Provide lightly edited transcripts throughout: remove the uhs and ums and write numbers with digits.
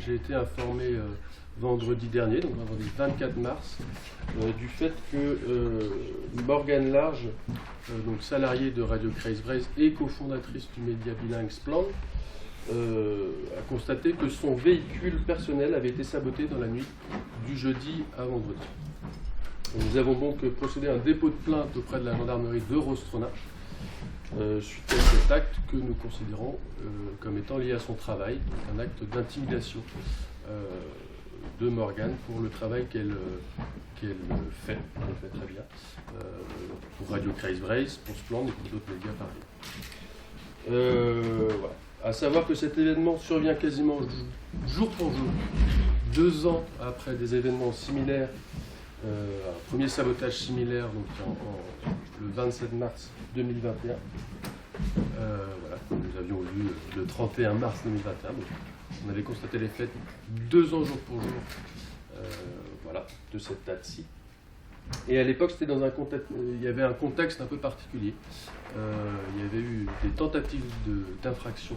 j'ai été informé vendredi dernier, donc vendredi 24 mars, du fait que Morgane Large, donc salariée de Radio Crazy et cofondatrice du média bilingue Splan, a constaté que son véhicule personnel avait été saboté dans la nuit du jeudi à vendredi. Nous avons donc procédé à un dépôt de plainte auprès de la gendarmerie de Rostrona suite à cet acte que nous considérons comme étant lié à son travail, donc un acte d'intimidation de Morgane pour le travail qu'elle fait très bien, pour Radio Crazy Brace, pour Splan et pour d'autres médias pareils. Voilà. À savoir que cet événement survient quasiment jour pour jour, 2 ans après des événements similaires, un premier sabotage similaire donc le 27 mars 2021, voilà, que nous avions vu le 31 mars 2021. Donc, on avait constaté les faits 2 ans jour pour jour, voilà, de cette date-ci. Et à l'époque, c'était dans un contexte, il y avait un contexte un peu particulier. Il y avait eu des tentatives d'infraction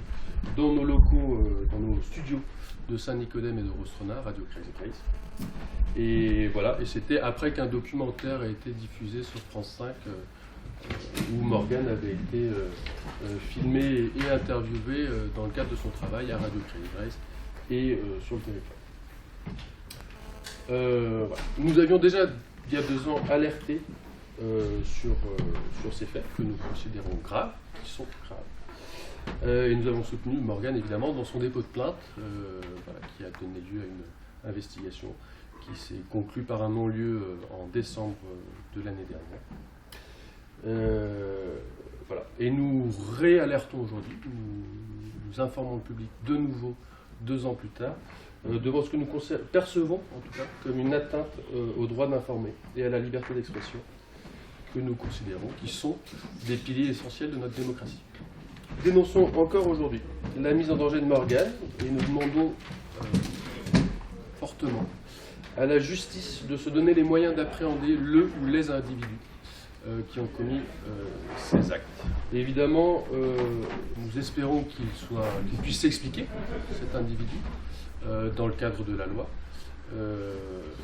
dans nos locaux, dans nos studios de Saint-Nicodème et de Rostrona, Radio Crazy Place. Et voilà, et c'était après qu'un documentaire a été diffusé sur France 5 où Morgane avait été filmée et interviewée dans le cadre de son travail à Radio Crazy Place et sur le territoire. Voilà. Nous avions déjà, il y a 2 ans, alerté sur ces faits que nous considérons graves, qui sont graves. Et nous avons soutenu Morgane, évidemment, dans son dépôt de plainte, voilà, qui a donné lieu à une investigation qui s'est conclue par un non-lieu en décembre de l'année dernière. Voilà. Et nous réalertons aujourd'hui, nous informons le public de nouveau 2 ans plus tard, devant ce que nous percevons, en tout cas, comme une atteinte au droit d'informer et à la liberté d'expression, que nous considérons qui sont des piliers essentiels de notre démocratie. Dénonçons encore aujourd'hui la mise en danger de Morgane et nous demandons fortement à la justice de se donner les moyens d'appréhender le ou les individus qui ont commis ces actes. Et évidemment, nous espérons qu'il puisse s'expliquer, cet individu, dans le cadre de la loi.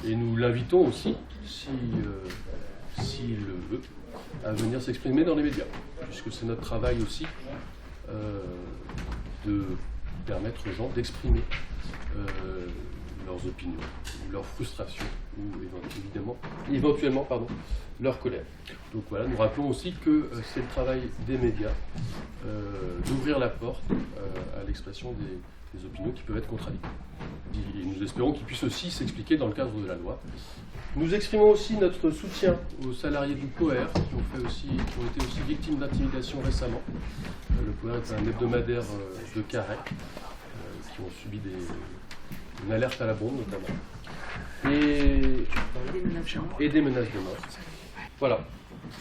Et nous l'invitons aussi, s'il le veut, à venir s'exprimer dans les médias, puisque c'est notre travail aussi de permettre aux gens d'exprimer leurs opinions, ou leurs frustrations, ou éventuellement leur colère. Donc voilà, nous rappelons aussi que c'est le travail des médias d'ouvrir la porte à l'expression des opinions qui peuvent être contradictoires. Et nous espérons qu'ils puissent aussi s'expliquer dans le cadre de la loi. Nous exprimons aussi notre soutien aux salariés du POER qui ont été aussi victimes d'intimidation récemment. Le POER est un hebdomadaire de Carhaix qui ont subi une alerte à la bombe notamment. Et des menaces de mort. Voilà,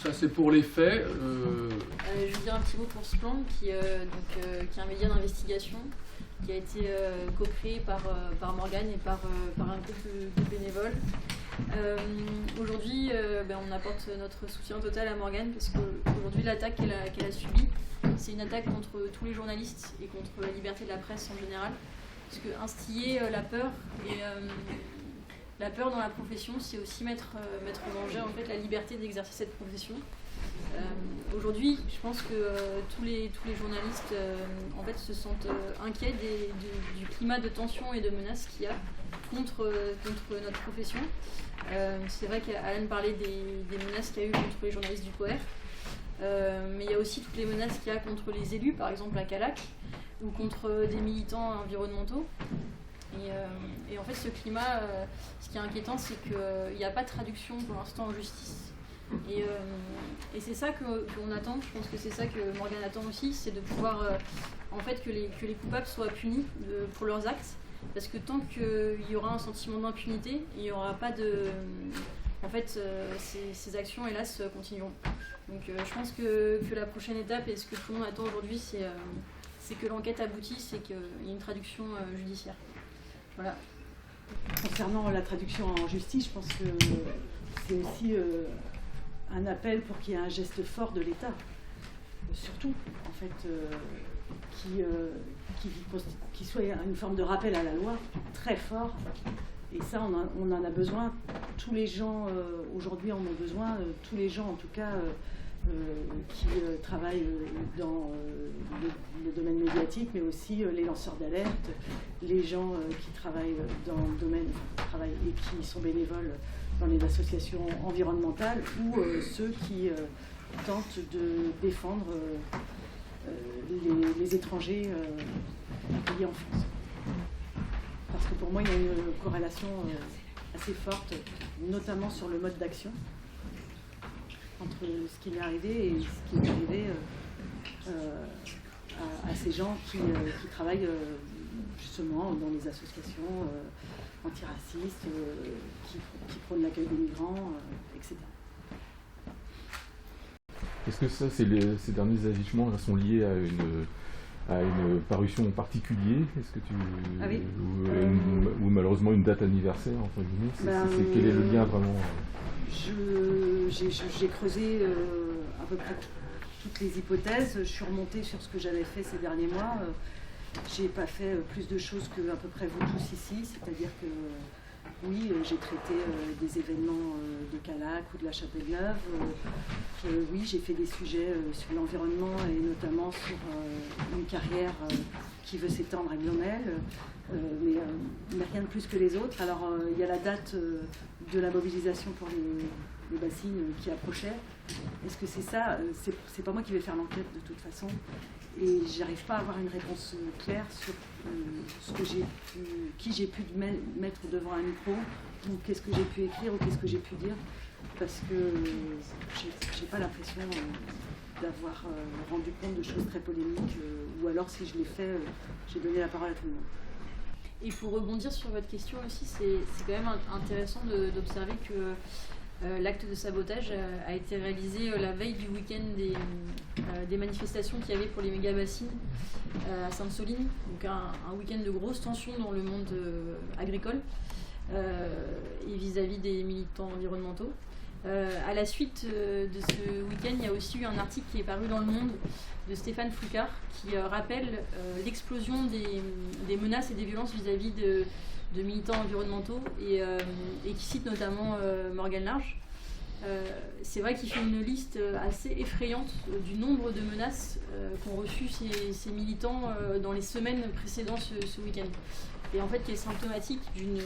ça c'est pour les faits. Je veux dire un petit mot pour Splan, qui est un média d'investigation qui a été co-créé par Morgane et par un groupe de bénévoles. Aujourd'hui, on apporte notre soutien total à Morgane parce qu'aujourd'hui l'attaque qu'elle a subie, c'est une attaque contre tous les journalistes et contre la liberté de la presse en général. Parce que instiller la peur et la peur dans la profession, c'est aussi mettre en danger en fait la liberté d'exercer cette profession. Aujourd'hui, je pense que tous les journalistes en fait se sentent inquiets du climat de tension et de menaces qu'il y a contre notre profession. C'est vrai qu'Alain parlait des menaces qu'il y a eu contre les journalistes du POER, mais il y a aussi toutes les menaces qu'il y a contre les élus, par exemple à Calac, ou contre des militants environnementaux. Et en fait, ce climat, ce qui est inquiétant, c'est qu'il n'y a pas de traduction pour l'instant en justice. Et c'est ça qu'on attend. Je pense que c'est ça que Morgane attend aussi, c'est de pouvoir, en fait, que les coupables soient punis pour leurs actes. Parce que tant qu'il y aura un sentiment d'impunité, il n'y aura pas de... En fait, ces actions, hélas, continueront. Donc je pense que la prochaine étape, et ce que tout le monde attend aujourd'hui, c'est que l'enquête aboutisse et qu'il y ait une traduction judiciaire. Voilà. Concernant la traduction en justice, je pense que c'est aussi un appel pour qu'il y ait un geste fort de l'État, surtout, en fait, qui soit une forme de rappel à la loi très fort. Et ça, on en a besoin. Tous les gens aujourd'hui en ont besoin. Tous les gens, en tout cas, qui travaillent dans le domaine médiatique, mais aussi les lanceurs d'alerte, les gens qui travaillent dans le domaine, et qui sont bénévoles dans les associations environnementales, ou ceux qui tentent de défendre les étrangers accueillis en France. Parce que pour moi, il y a une corrélation assez forte, notamment sur le mode d'action, entre ce qui m'est arrivé et ce qui est arrivé à ces gens qui travaillent justement dans les associations antiracistes, qui prônent l'accueil des migrants, etc. Est-ce que ça, ces derniers agissements là, sont liés à une parution en particulier? Est-ce que tu ah oui. ou malheureusement une date anniversaire entre guillemets? Quel est le lien vraiment? J'ai creusé à peu près toutes les hypothèses. Je suis remontée sur ce que j'avais fait ces derniers mois. J'ai pas fait plus de choses que à peu près vous tous ici, c'est-à-dire que oui, j'ai traité des événements de Callac ou de la Chapelle-Neuve. Oui, j'ai fait des sujets sur l'environnement et notamment sur une carrière qui veut s'étendre à Glomel, mais rien de plus que les autres. Alors, il y a la date de la mobilisation pour les bassines qui approchait. Est-ce que c'est ça? C'est pas moi qui vais faire l'enquête de toute façon. Et j'arrive pas à avoir une réponse claire sur qui j'ai pu mettre devant un micro, ou qu'est-ce que j'ai pu écrire, ou qu'est-ce que j'ai pu dire, parce que j'ai pas l'impression d'avoir rendu compte de choses très polémiques, ou alors si je l'ai fait, j'ai donné la parole à tout le monde. Et pour rebondir sur votre question aussi, c'est quand même intéressant d'observer que l'acte de sabotage a été réalisé la veille du week-end des manifestations qu'il y avait pour les méga-bassines à Sainte-Soline, donc un week-end de grosse tension dans le monde agricole et vis-à-vis des militants environnementaux. À la suite de ce week-end, il y a aussi eu un article qui est paru dans Le Monde de Stéphane Foucard qui rappelle l'explosion des menaces et des violences vis-à-vis de militants environnementaux et qui cite notamment Morgane Large. C'est vrai qu'il fait une liste assez effrayante du nombre de menaces qu'ont reçues ces militants dans les semaines précédant ce week-end. Et en fait, qui est symptomatique de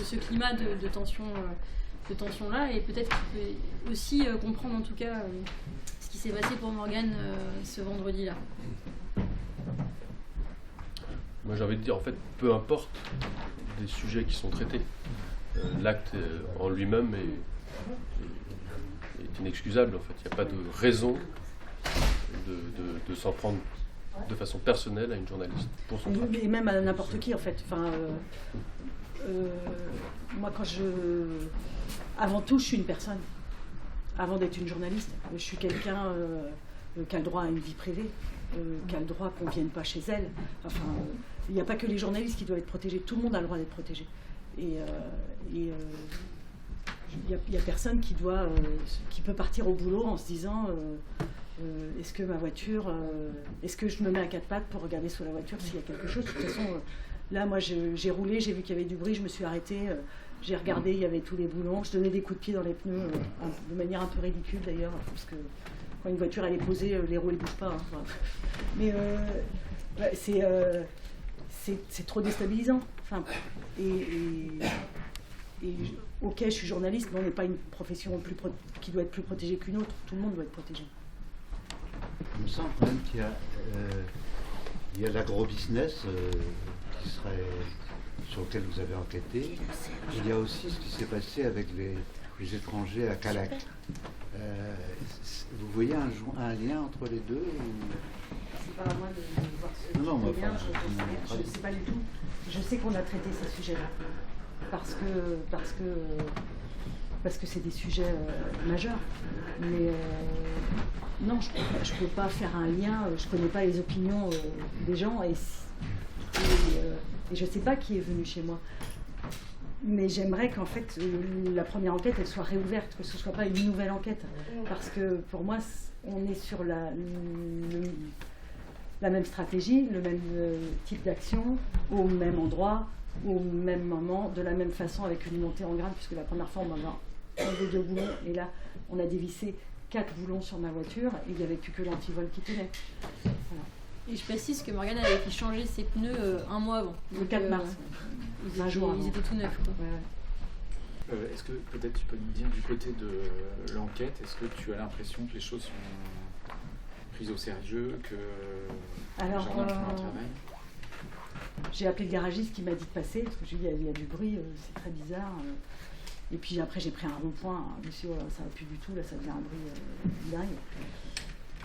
ce climat de tension-là, et peut-être qu'il peut aussi comprendre en tout cas ce qui s'est passé pour Morgane ce vendredi-là. Moi j'ai envie de dire, en fait, peu importe des sujets qui sont traités, l'acte en lui-même est inexcusable. En fait, il n'y a pas de raison de s'en prendre de façon personnelle à une journaliste pour son travail. Et même à n'importe qui, en fait. Enfin, moi, avant tout, je suis une personne. Avant d'être une journaliste, je suis quelqu'un qui a le droit à une vie privée, qui a le droit qu'on ne vienne pas chez elle. Enfin, il n'y a pas que les journalistes qui doivent être protégés, tout le monde a le droit d'être protégé. Et il n'y a personne qui peut partir au boulot en se disant est-ce que ma voiture, est-ce que je me mets à quatre pattes pour regarder sous la voiture s'il y a quelque chose. De toute façon, là, moi, j'ai roulé, j'ai vu qu'il y avait du bruit, je me suis arrêtée, j'ai regardé, il y avait tous les boulons, je donnais des coups de pied dans les pneus, de manière un peu ridicule d'ailleurs, parce que quand une voiture elle est posée, les roues ne bougent pas. Hein, enfin. Mais c'est trop déstabilisant. Enfin, ok, je suis journaliste, mais on n'est pas une profession qui doit être plus protégée qu'une autre. Tout le monde doit être protégé. Il me semble quand même qu'il y a l'agro-business sur lequel vous avez enquêté. Il y a aussi ce qui s'est passé avec les étrangers à Callac. Vous voyez un lien entre les deux C'est pas à moi de voir ce lien, je ne sais pas du tout. Je sais qu'on a traité ces sujets-là parce que c'est des sujets majeurs. Mais non, je peux pas faire un lien. Je connais pas les opinions des gens et je sais pas qui est venu chez moi. Mais j'aimerais qu'en fait la première enquête elle soit réouverte, que ce soit pas une nouvelle enquête, parce que pour moi on est sur la même stratégie, le même type d'action, au même endroit, au même moment, de la même façon, avec une montée en grade, puisque la première fois, on avait enlevé 2 boulons, et là, on a dévissé 4 boulons sur ma voiture, et il n'y avait plus que l'antivol qui tenait. Voilà. Et je précise que Morgane avait fait changer ses pneus un mois avant. Le Donc, 4 mars. Ils Un jour avant. étaient tout neufs, quoi. Ouais, ouais. Est-ce que peut-être tu peux nous dire du côté de l'enquête, est-ce que tu as l'impression que les choses sont prises au sérieux, que les Alors, gendarmes font leur travail? J'ai appelé le garagiste qui m'a dit de passer, parce que j'ai dit il y a du bruit, c'est très bizarre. Et puis après j'ai pris un rond-point, monsieur, ça va plus du tout, là ça devient un bruit dingue.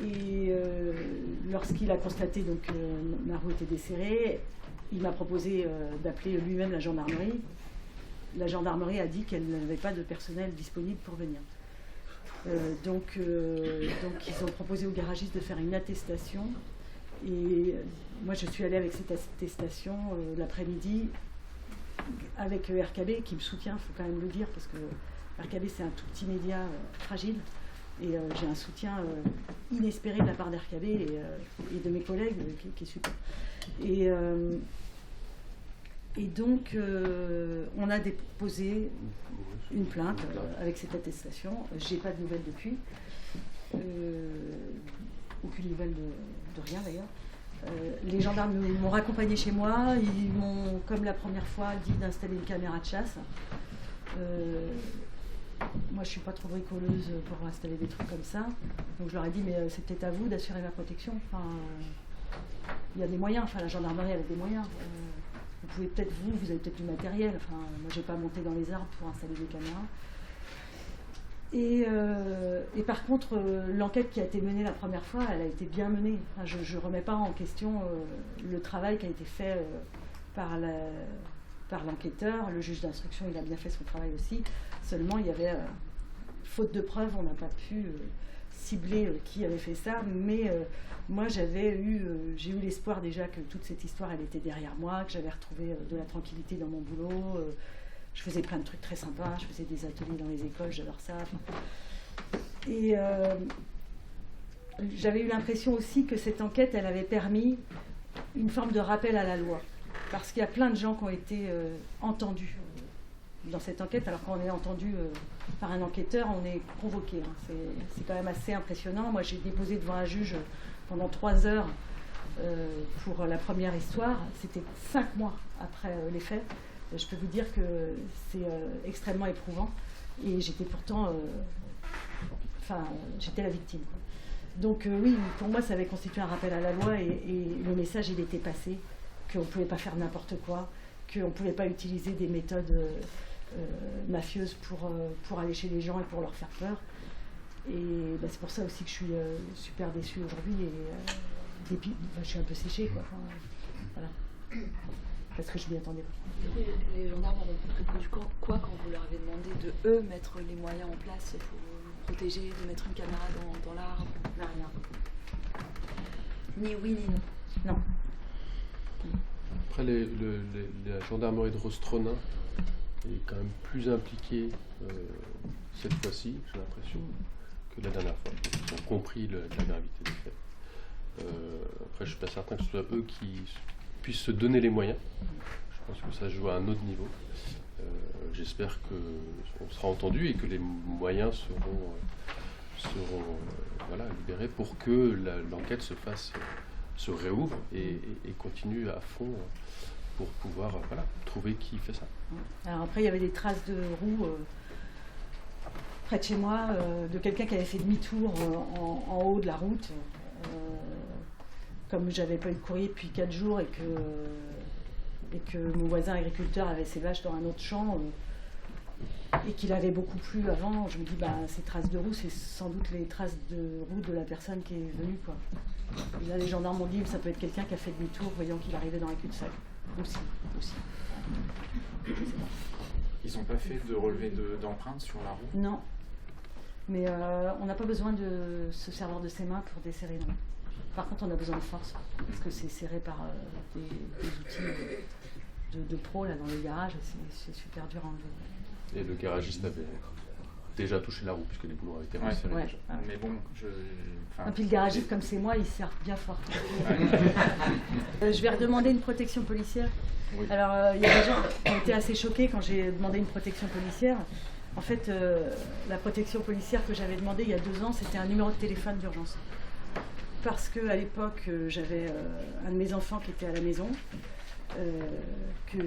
Et lorsqu'il a constaté donc, que ma roue était desserrée, il m'a proposé d'appeler lui-même la gendarmerie. La gendarmerie a dit qu'elle n'avait pas de personnel disponible pour venir. Donc ils ont proposé au garagiste de faire une attestation. Et moi je suis allée avec cette attestation l'après-midi avec RKB qui me soutient, il faut quand même le dire, parce que RKB c'est un tout petit média fragile. Et j'ai un soutien inespéré de la part d'RKB et de mes collègues qui est super. Et donc, on a déposé une plainte avec cette attestation. J'ai pas de nouvelles depuis. Aucune nouvelle de rien d'ailleurs. Les gendarmes m'ont raccompagné chez moi. Ils m'ont, comme la première fois, dit d'installer une caméra de chasse. Moi, je suis pas trop bricoleuse pour installer des trucs comme ça. Donc, je leur ai dit, mais c'est peut-être à vous d'assurer ma protection. Enfin, il y a des moyens. Enfin, la gendarmerie avait des moyens. Vous pouvez peut-être, vous avez peut-être du matériel. Enfin, moi, j'ai pas monté dans les arbres pour installer des caméras. Et par contre, l'enquête qui a été menée la première fois, elle a été bien menée. Enfin, je remets pas en question le travail qui a été fait par l'enquêteur. Le juge d'instruction, il a bien fait son travail aussi. Seulement, il y avait, faute de preuves, on n'a pas pu cibler qui avait fait ça. Mais moi, j'ai eu l'espoir déjà que toute cette histoire, elle était derrière moi, que j'avais retrouvé de la tranquillité dans mon boulot. Je faisais plein de trucs très sympas. Je faisais des ateliers dans les écoles, j'adore ça. Et j'avais eu l'impression aussi que cette enquête, elle avait permis une forme de rappel à la loi. Parce qu'il y a plein de gens qui ont été entendus dans cette enquête. Alors quand on est entendu par un enquêteur, on est convoqué. Hein. C'est quand même assez impressionnant. Moi, j'ai déposé devant un juge pendant 3 heures pour la première histoire. C'était 5 mois après les faits. Je peux vous dire que c'est extrêmement éprouvant. Et j'étais pourtant... j'étais la victime. Donc oui, pour moi, ça avait constitué un rappel à la loi et le message, il était passé, qu'on ne pouvait pas faire n'importe quoi, qu'on ne pouvait pas utiliser des méthodes mafieuses pour aller chez les gens et pour leur faire peur. Et c'est pour ça aussi que je suis super déçue aujourd'hui et je suis un peu séchée, quoi. Enfin, voilà. Parce que je m'y attendais pas. Les gendarmes ont répondu quoi quand vous leur avez demandé de eux mettre les moyens en place pour vous protéger, de mettre une caméra dans l'arbre? Rien. Ni oui ni non. Non. Après, la gendarmerie de Rostronin est quand même plus impliquée cette fois-ci, j'ai l'impression, que la dernière fois. Ils ont compris la gravité des faits. Après, je ne suis pas certain que ce soit eux qui puissent se donner les moyens. Je pense que ça joue à un autre niveau. J'espère qu'on sera entendu et que les moyens seront libérés pour que l'enquête se réouvre et continue à fond pour pouvoir trouver qui fait ça. Alors après, il y avait des traces de roues près de chez moi, de quelqu'un qui avait fait demi-tour en haut de la route. Comme j'avais pas eu de courrier depuis 4 jours et que mon voisin agriculteur avait ses vaches dans un autre champ et qu'il avait beaucoup plu avant, je me dis ces traces de roues, c'est sans doute les traces de roues de la personne qui est venue, quoi. Et là les gendarmes m'ont dit ça peut être quelqu'un qui a fait demi-tour voyant qu'il arrivait dans un cul-de-sac. Aussi. Je sais pas. Ils n'ont pas fait de relevé d'empreintes sur la roue? Non. Mais on n'a pas besoin de se servir de ses mains pour desserrer, non. Par contre, on a besoin de force, parce que c'est serré par des outils de pro là, dans les garages, c'est super dur à enlever. Et le garagiste avait déjà touché la roue, puisque les boulons avaient été Ouais. resserrés Ouais. déjà. Mais bon, Et puis le garagiste comme c'est moi, il sert bien fort. Je vais redemander une protection policière. Oui. Alors il y a des gens qui ont été assez choqués quand j'ai demandé une protection policière. En fait, la protection policière que j'avais demandée il y a 2 ans, c'était un numéro de téléphone d'urgence. Parce qu'à l'époque, j'avais un de mes enfants qui était à la maison, que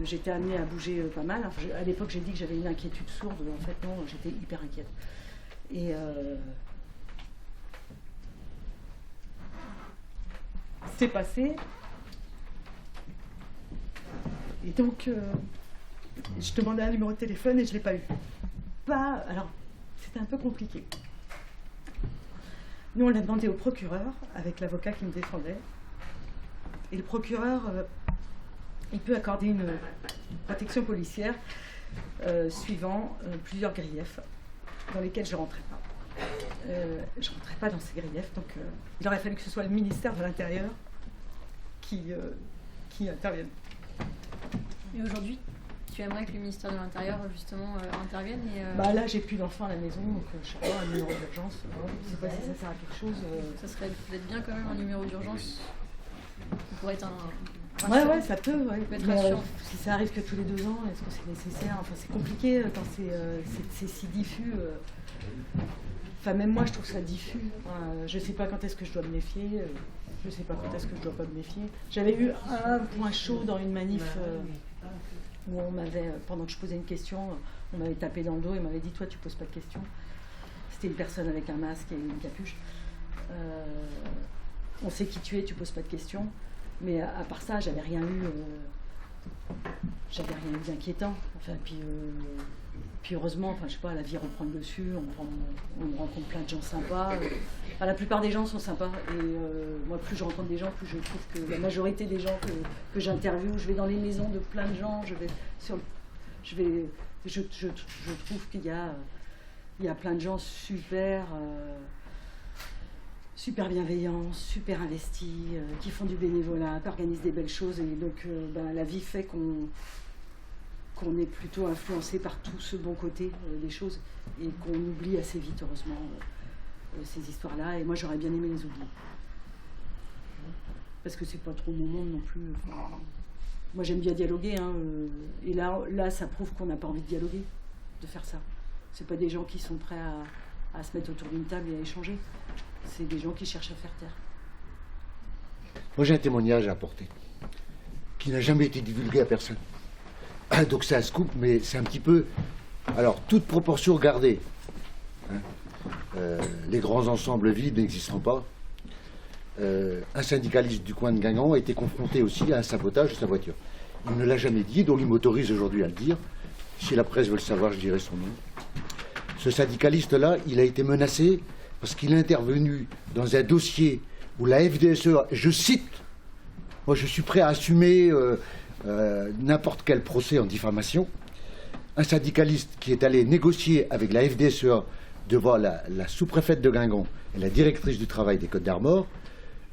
j'étais amenée à bouger pas mal. Enfin, à l'époque, j'ai dit que j'avais une inquiétude sourde. En fait, non, j'étais hyper inquiète. Et c'est passé. Et donc, je demandais un numéro de téléphone et je ne l'ai pas eu. Alors, c'était un peu compliqué. Nous, on l'a demandé au procureur, avec l'avocat qui me défendait. Et le procureur, il peut accorder une protection policière suivant plusieurs griefs dans lesquels je ne rentrais pas. Je ne rentrais pas dans ces griefs, donc il aurait fallu que ce soit le ministère de l'Intérieur qui intervienne. Et aujourd'hui, tu aimerais que le ministère de l'Intérieur, justement, intervienne Là, j'ai plus d'enfants à la maison, donc je sais pas, un numéro d'urgence, je ne sais pas si ça sert à quelque chose. Ça serait peut-être bien quand même un numéro d'urgence. Ça pourrait être un... Ouais, ça peut, ouais. peut être Mais, rassurant. si ça arrive que tous les 2 ans, est-ce que c'est nécessaire? Enfin, c'est compliqué quand c'est si diffus. Enfin, même moi, je trouve ça diffus. Je sais pas quand est-ce que je dois me méfier. Je sais pas quand est-ce que je dois pas me méfier. J'avais eu un point chaud dans une manif où on m'avait, pendant que je posais une question, on m'avait tapé dans le dos et m'avait dit « Toi, tu poses pas de questions ». C'était une personne avec un masque et une capuche. On sait qui tu es, tu poses pas de questions. Mais à part ça, j'avais rien eu d'inquiétant. Enfin, puis heureusement, enfin, je sais pas, la vie reprend le dessus, on rencontre plein de gens sympas. Enfin, la plupart des gens sont sympas. Et moi, plus je rencontre des gens, plus je trouve que la majorité des gens que j'interviewe, je vais dans les maisons de plein de gens, je trouve qu'il y a plein de gens super bienveillants, super investis, qui font du bénévolat, qui organisent des belles choses. Et donc, la vie fait qu'on est plutôt influencé par tout ce bon côté des choses et qu'on oublie assez vite, heureusement, ces histoires-là. Et moi, j'aurais bien aimé les oublier. Parce que c'est pas trop mon monde non plus. Enfin, moi, j'aime bien dialoguer. Et là, ça prouve qu'on n'a pas envie de dialoguer, de faire ça. C'est pas des gens qui sont prêts à se mettre autour d'une table et à échanger. C'est des gens qui cherchent à faire taire. Moi, j'ai un témoignage à apporter, qui n'a jamais été divulgué à personne. Donc c'est un scoop, mais c'est un petit peu... Alors, toute proportion gardée. Les grands ensembles vides n'existant pas. Un syndicaliste du coin de Guingamp a été confronté aussi à un sabotage de sa voiture. Il ne l'a jamais dit, donc il m'autorise aujourd'hui à le dire. Si la presse veut le savoir, je dirai son nom. Ce syndicaliste-là, il a été menacé parce qu'il est intervenu dans un dossier où la FDSE, je cite, moi je suis prêt à assumer n'importe quel procès en diffamation, un syndicaliste qui est allé négocier avec la FDSE devant la sous-préfète de Guingamp et la directrice du travail des Côtes-d'Armor,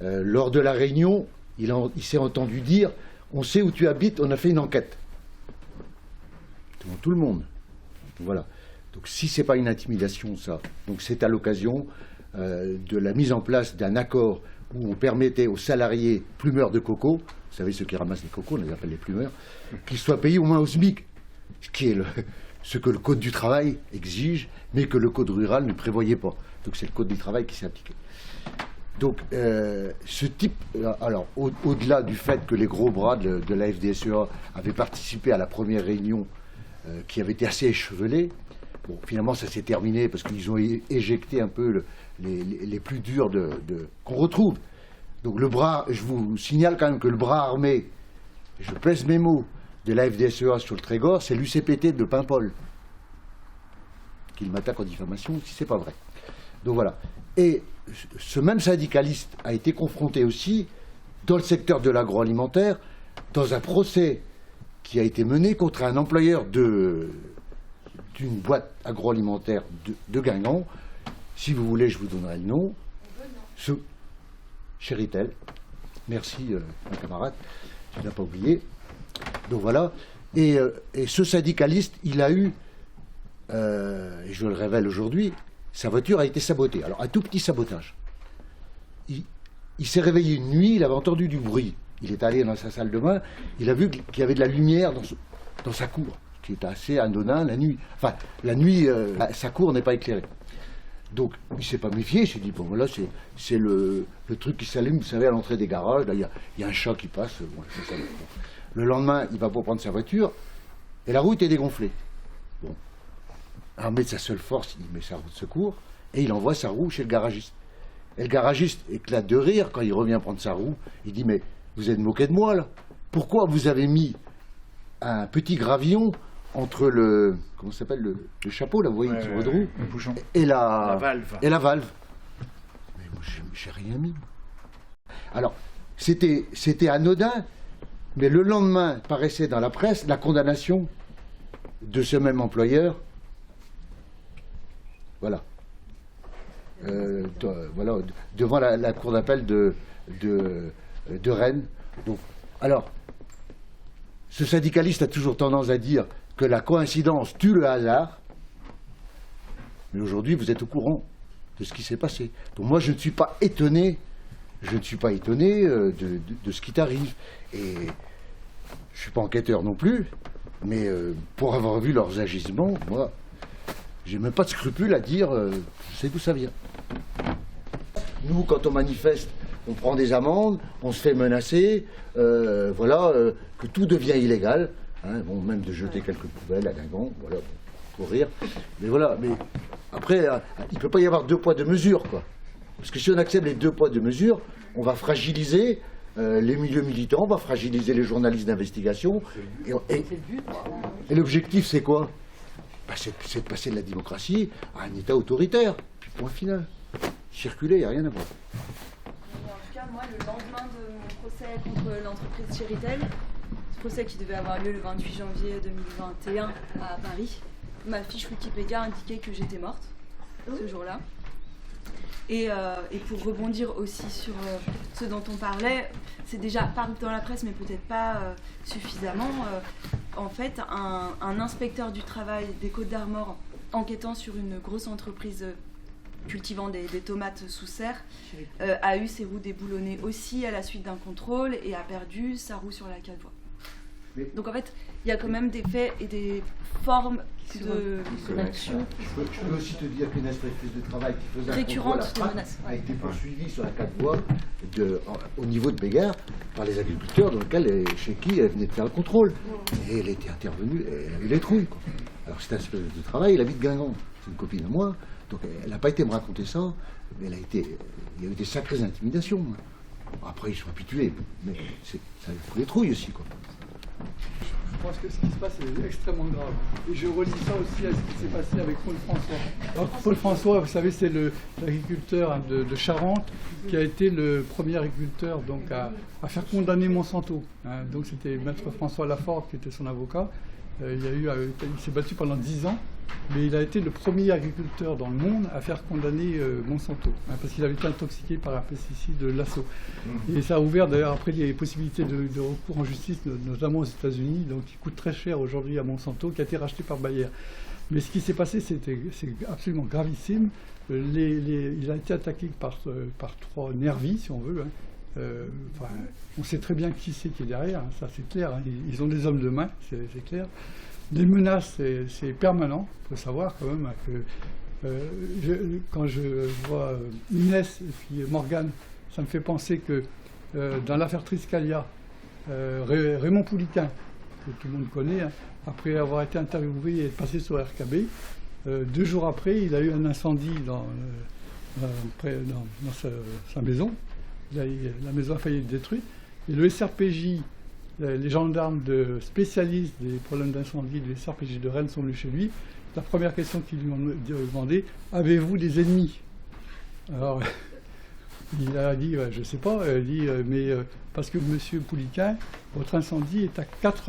lors de la réunion, il s'est entendu dire « On sait où tu habites, on a fait une enquête ». Devant tout le monde. Voilà. Donc si ce n'est pas une intimidation, ça, donc c'est à l'occasion de la mise en place d'un accord où on permettait aux salariés plumeurs de coco, vous savez ceux qui ramassent les cocos, on les appelle les plumeurs, qu'ils soient payés au moins au SMIC, ce qui est ce que le Code du travail exige, mais que le Code rural ne prévoyait pas. Donc c'est le Code du travail qui s'est appliqué. Donc ce type, alors au-delà du fait que les gros bras de la FDSEA avaient participé à la première réunion qui avait été assez échevelée, bon, finalement, ça s'est terminé parce qu'ils ont éjecté un peu les plus durs qu'on retrouve. Donc le bras, je vous signale quand même que le bras armé, je pèse mes mots, de la FDSEA sur le Trégor, c'est l'UCPT de Paimpol, qu'il m'attaque en diffamation, si c'est pas vrai. Donc voilà. Et ce même syndicaliste a été confronté aussi, dans le secteur de l'agroalimentaire, dans un procès qui a été mené contre un employeur d'une boîte agroalimentaire de Guingamp. Si vous voulez, je vous donnerai le nom. Chéritel. Merci, mon camarade. Je ne l'ai pas oublié. Donc voilà. Et ce syndicaliste, il a eu et je le révèle aujourd'hui, sa voiture a été sabotée. Alors, un tout petit sabotage. Il s'est réveillé une nuit, il avait entendu du bruit. Il est allé dans sa salle de bain, il a vu qu'il y avait de la lumière dans sa cour, ce qui est assez anodin la nuit. Enfin, la nuit, sa cour n'est pas éclairée. Donc, il ne s'est pas méfié, il s'est dit, bon, voilà, c'est le truc qui s'allume, vous savez, à l'entrée des garages, là, il y a un chat qui passe. Bon, ça. Le lendemain, il va pour prendre sa voiture, et la roue était dégonflée. Bon. Armé de sa seule force, il met sa roue de secours, et il envoie sa roue chez le garagiste. Et le garagiste éclate de rire quand il revient prendre sa roue. Il dit, mais vous êtes moqué de moi, là? Pourquoi vous avez mis un petit gravillon entre le... Comment ça s'appelle, le chapeau, là, vous voyez, sur votre roue, le bouchon. et la valve. Et la valve. Mais moi, j'ai rien mis. Alors, c'était anodin, mais le lendemain, paraissait dans la presse la condamnation de ce même employeur. Voilà. Voilà, devant la cour d'appel de Rennes. Donc, alors, ce syndicaliste a toujours tendance à dire que la coïncidence tue le hasard. Mais aujourd'hui, vous êtes au courant de ce qui s'est passé. Donc moi, je ne suis pas étonné. Je ne suis pas étonné de ce qui t'arrive. Et je ne suis pas enquêteur non plus. Mais pour avoir vu leurs agissements, moi, j'ai même pas de scrupule à dire, je sais d'où ça vient. Nous, quand on manifeste, on prend des amendes, on se fait menacer, voilà, que tout devient illégal. Hein, bon, même de jeter quelques poubelles à Guingamp, voilà, pour rire. Mais voilà, mais après, il ne peut pas y avoir deux poids, deux mesures, quoi. Parce que si on accepte les deux poids, deux mesures, on va fragiliser les milieux militants, on va fragiliser les journalistes d'investigation. Et l'objectif, c'est quoi? Bah, c'est de passer de la démocratie à un État autoritaire. Puis point final. Circuler, il n'y a rien à voir. En tout cas, moi, le lendemain de mon procès contre l'entreprise Chéritel, ce procès qui devait avoir lieu le 28 janvier 2021 à Paris, ma fiche Wikipédia indiquait que j'étais morte ce jour-là. Et pour rebondir aussi sur ce dont on parlait, c'est déjà paru dans la presse, mais peut-être pas suffisamment. En fait, un inspecteur du travail des Côtes-d'Armor, enquêtant sur une grosse entreprise cultivant des tomates sous serre, a eu ses roues déboulonnées aussi à la suite d'un contrôle et a perdu sa roue sur la calevoie. Donc en fait, il y a quand même des faits et des formes d'action. Je peux aussi te dire qu'une inspectrice de travail qui faisait récurrente un contrôle de menaces, a été poursuivie sur la 4 voies au niveau de Bégard par les agriculteurs chez qui elle venait de faire le contrôle. Et elle était intervenue, elle a eu les trouilles, quoi. Alors cette inspectrice de travail, elle habite Guingamp, c'est une copine à moi, donc elle n'a pas été me raconter ça, mais il y a eu des sacrées intimidations. Après ils sont habitués, mais ça a eu les trouilles aussi, quoi. Je pense que ce qui se passe est extrêmement grave. Et je relis ça aussi à ce qui s'est passé avec Paul François. Alors, Paul François, vous savez, c'est l'agriculteur de Charente qui a été le premier agriculteur donc, à faire condamner Monsanto. Hein. Donc c'était maître François Lafort qui était son avocat. Il s'est battu pendant 10 ans, mais il a été le premier agriculteur dans le monde à faire condamner Monsanto, hein, parce qu'il avait été intoxiqué par un pesticide de l'assaut. Et ça a ouvert d'ailleurs après des possibilités de recours en justice, notamment aux États-Unis, donc qui coûte très cher aujourd'hui à Monsanto, qui a été racheté par Bayer. Mais ce qui s'est passé, c'est absolument gravissime. Il a été attaqué par 3 nervis, si on veut. Hein. On sait très bien qui c'est qui est derrière, hein, ça c'est clair, hein, ils ont des hommes de main, c'est clair. Les menaces, c'est permanent, il faut savoir quand même que quand je vois Inès et puis Morgane, ça me fait penser que dans l'affaire Triscalia, Raymond Pouliquin, que tout le monde connaît, hein, après avoir été interviewé et passé sur RKB, 2 jours après, il a eu un incendie dans sa maison. La maison a failli être détruite. Et le SRPJ, les gendarmes spécialistes des problèmes d'incendie du SRPJ de Rennes sont venus chez lui. La première question qu'ils lui ont demandé, avez-vous des ennemis? Alors, il a dit, je ne sais pas, mais parce que monsieur Pouliquin, votre incendie est à 98%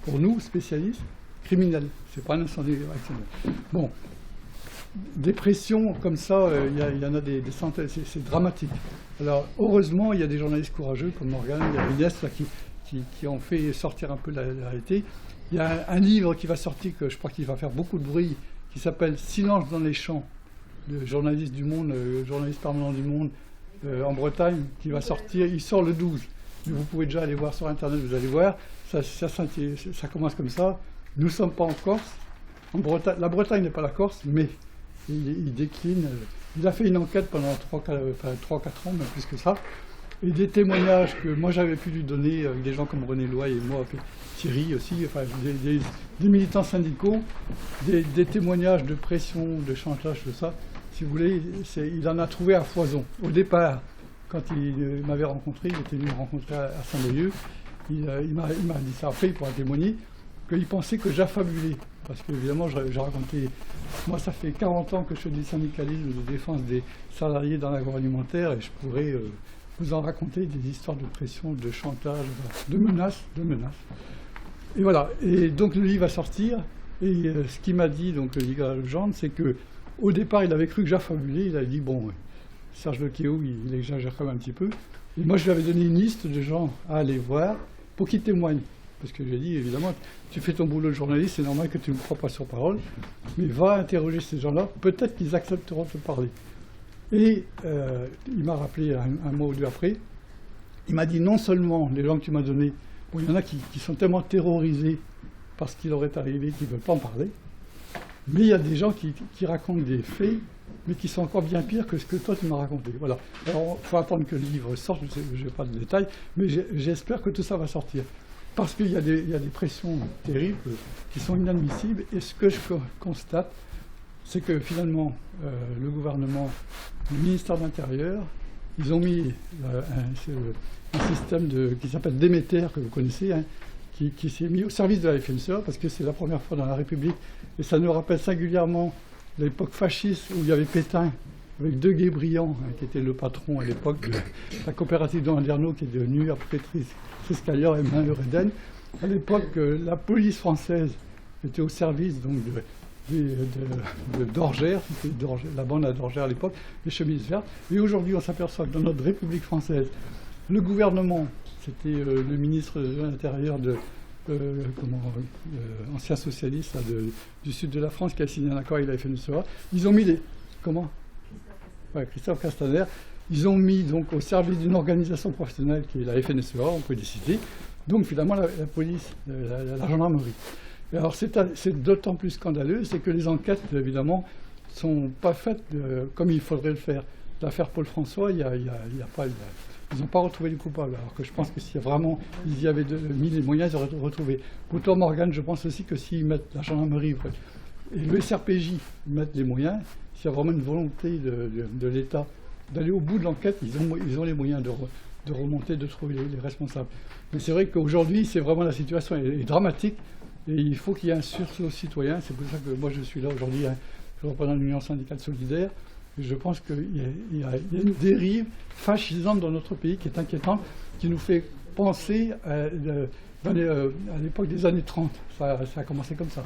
pour nous, spécialistes, criminel. Ce n'est pas un incendie accidentel. Bon. Des pressions comme ça, il y en a des centaines, c'est dramatique. Alors heureusement, il y a des journalistes courageux comme Morgane, il y a Inès là, qui ont fait sortir un peu la réalité. Il y a un livre qui va sortir, que je crois qu'il va faire beaucoup de bruit, qui s'appelle « Silence dans les champs », le journaliste du Monde, journaliste permanent du Monde en Bretagne, qui va sortir. Il sort le 12. Mais vous pouvez déjà aller voir sur Internet, vous allez voir. Ça commence comme ça. Nous ne sommes pas en Corse. En Bretagne, la Bretagne n'est pas la Corse, mais il décline. Il a fait une enquête pendant 3-4 ans, même plus que ça. Et des témoignages que moi j'avais pu lui donner, avec des gens comme René Loy et moi, Thierry aussi, enfin, des militants syndicaux, des témoignages de pression, de chantage, tout ça. Si vous voulez, il en a trouvé à foison. Au départ, quand il m'avait rencontré, il était venu me rencontrer à Saint-Brieuc, il m'a dit ça. Après, il pourra témoigner qu'il pensait que j'affabulais. Parce qu'évidemment, j'ai raconté... Moi, ça fait 40 ans que je fais du syndicalisme de défense des salariés dans l'agroalimentaire, et je pourrais vous en raconter des histoires de pression, de chantage, de menaces. Et voilà. Et donc, le livre va sortir. Et ce qu'il m'a dit, donc, le Liga Legendre, c'est qu'au départ, il avait cru que j'affabulais. Il a dit, bon, Serge Lequéou, il exagère quand même un petit peu. Et moi, je lui avais donné une liste de gens à aller voir pour qu'ils témoignent. Parce que j'ai dit, évidemment, tu fais ton boulot de journaliste, c'est normal que tu ne me crois pas sur parole, mais va interroger ces gens-là, peut-être qu'ils accepteront de te parler. Et il m'a rappelé un mois ou deux après, il m'a dit non seulement les gens que tu m'as donnés, bon, il y en a qui sont tellement terrorisés par ce qui leur est arrivé qu'ils ne veulent pas en parler, mais il y a des gens qui racontent des faits, mais qui sont encore bien pires que ce que toi tu m'as raconté. Voilà. Alors, il faut attendre que le livre sorte, je n'ai pas de détails, mais j'espère que tout ça va sortir. Parce qu'il y a des pressions terribles qui sont inadmissibles. Et ce que je constate, c'est que finalement, le gouvernement, le ministère de l'Intérieur, ils ont mis un système qui s'appelle Déméter, que vous connaissez, hein, qui s'est mis au service de la FNSEA, parce que c'est la première fois dans la République. Et ça nous rappelle singulièrement l'époque fasciste où il y avait Pétain, avec deux Guébriand, hein, qui était le patron à l'époque de la coopérative de Landerneau, qui est devenue après Triscalior et Main-Eureden. À l'époque, la police française était au service donc d'Orgère, c'était la bande à d'Orgère à l'époque, les chemises vertes. Et aujourd'hui, on s'aperçoit que dans notre République française, le gouvernement, c'était le ministre de l'Intérieur ancien socialiste là, du sud de la France, qui a signé un accord avec la FNSEA, ils ont mis Christophe Castaner, ils ont mis donc au service d'une organisation professionnelle qui est la FNSEA, on peut les citer, donc finalement la police, la gendarmerie. Et alors c'est d'autant plus scandaleux, c'est que les enquêtes, évidemment, ne sont pas faites comme il faudrait le faire. L'affaire Paul François, ils n'ont pas retrouvé les coupables, alors que je pense que si vraiment ils y avaient mis les moyens, ils auraient retrouvé. Autant Morgan, je pense aussi que s'ils mettent la gendarmerie et le SRPJ mettent les moyens, s'il y a vraiment une volonté de l'État d'aller au bout de l'enquête, ils ont les moyens de remonter, de trouver les responsables. Mais c'est vrai qu'aujourd'hui, c'est vraiment la situation est dramatique et il faut qu'il y ait un sursaut citoyen. C'est pour ça que moi je suis là aujourd'hui, hein, je représente l'Union syndicale solidaire. Et je pense qu'il y a une dérive fascisante dans notre pays qui est inquiétante, qui nous fait penser à l'époque des années 30. Ça a commencé comme ça.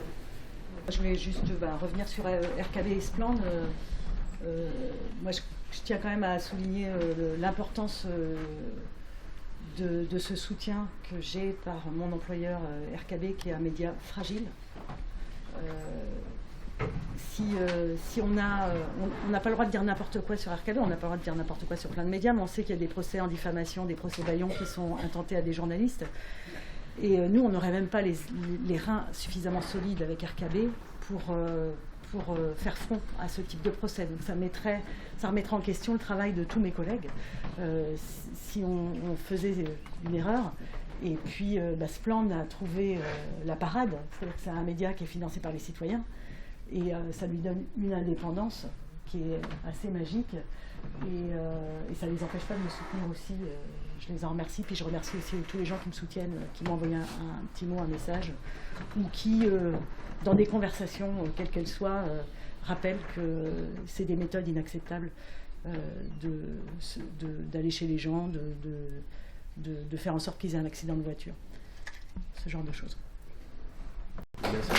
Je voulais juste revenir sur RKB et Splend. Moi, je tiens quand même à souligner l'importance de ce soutien que j'ai par mon employeur RKB, qui est un média fragile. Si on n'a pas le droit de dire n'importe quoi sur RKB, on n'a pas le droit de dire n'importe quoi sur plein de médias, mais on sait qu'il y a des procès en diffamation, des procès bâillons qui sont intentés à des journalistes. Et nous, on n'aurait même pas les reins suffisamment solides avec RKB pour faire front à ce type de procès. Donc ça remettrait en question le travail de tous mes collègues si on faisait une erreur. Et puis Splend a trouvé la parade, c'est-à-dire que c'est un média qui est financé par les citoyens, et ça lui donne une indépendance qui est assez magique, et ça ne les empêche pas de me soutenir aussi. Je les en remercie, puis je remercie aussi tous les gens qui me soutiennent, qui m'ont envoyé un petit mot, un message, ou qui, dans des conversations, quelles qu'elles soient, rappellent que c'est des méthodes inacceptables d'aller chez les gens, de faire en sorte qu'ils aient un accident de voiture. Ce genre de choses. Merci.